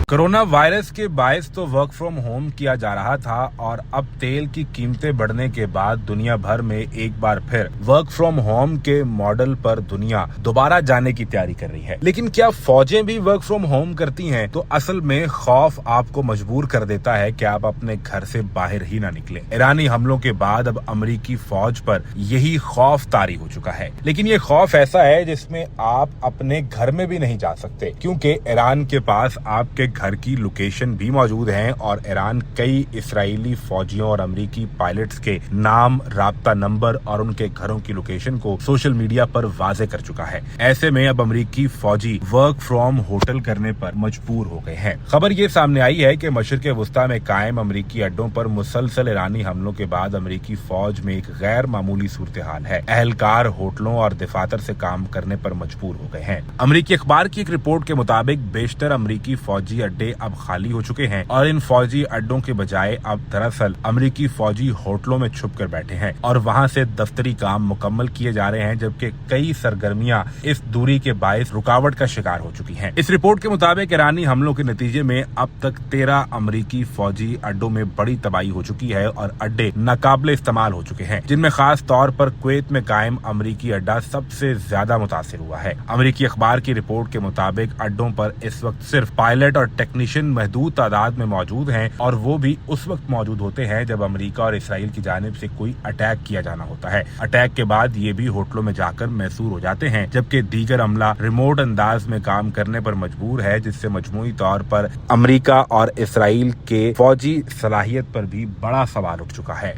Corona virus के बायस तो work from home किया जा रहा था और अब तेल की कीमतें बढ़ने के बाद दुनिया भर में एक बार फिर वर्क फ्रॉम होम के मॉडल पर दुनिया दोबारा जाने की तैयारी कर रही है। लेकिन क्या फौजें भी वर्क फ्रॉम होम करती हैं? तो असल में खौफ आपको मजबूर कर देता है कि आप अपने घर से बाहर ही ना निकलें। ईरानी हमलों के बाद अब अमेरिकी फौज पर यही खौफ तारी हो चुका है। लेकिन ये खौफ ऐसा है जिसमें आप अपने घर में भी नहीं जा सकते, क्योंकि ईरान के पास आपके घर की लोकेशन भी मौजूद है और ईरान कई इस्राएली फौजियों और अमेरिकी पायलट्स के नाम, राब्ता नंबर और उनके घरों की लोकेशन को सोशल मीडिया पर वाजे कर चुका है। ऐसे में अब अमेरिकी फौजी वर्क फ्रॉम होटल करने पर मजबूर हो गए हैं। खबर ये सामने आई है कि मशरिक़ वुस्ता में कायम अमेरिकी अड्डों पर मुसलसल ईरानी हमलों के बाद अमेरिकी फौज में एक गैर मामूली सूरत हाल है। अहलकार होटलों और दफातर से काम करने पर मजबूर हो गए हैं। अमेरिकी अखबार की एक रिपोर्ट के मुताबिक बेशतर अमेरिकी फौजी अड्डे अब खाली हो चुके हैं और इन फौजी अड्डों के बजाय अब दरअसल अमेरिकी फौजी होटलों में छुप कर बैठे हैं और वहां से दफ्तरी काम मुकम्मल किए जा रहे हैं, जबकि कई सरगर्मियां इस दूरी के बायस रुकावट का शिकार हो चुकी हैं। इस रिपोर्ट के मुताबिक ईरानी हमलों के नतीजे में अब तक 13 अमेरिकी फौजी अड्डों में बड़ी तबाही हो चुकी है और अड्डे नाकाबिले इस्तेमाल हो चुके हैं, जिनमें खास तौर पर कुवैत में कायम अमेरिकी अड्डा सबसे ज्यादा मुतासिर हुआ है। अमेरिकी अखबार की रिपोर्ट के मुताबिक अड्डों पर इस वक्त सिर्फ पायलट और टेक्नीशियन महदूद तादाद में मौजूद हैं और वो भी उस वक्त मौजूद होते हैं जब अमेरिका और इसराइल की जानिब से कोई अटैक किया जाना होता है। अटैक के बाद ये भी होटलों में जाकर मैसूर हो जाते हैं, जबकि दीगर अमला रिमोट अंदाज में काम करने पर मजबूर है, जिससे मजमूई तौर पर अमेरिका और इसराइल के फौजी सलाहियत पर भी बड़ा सवाल उठ चुका है।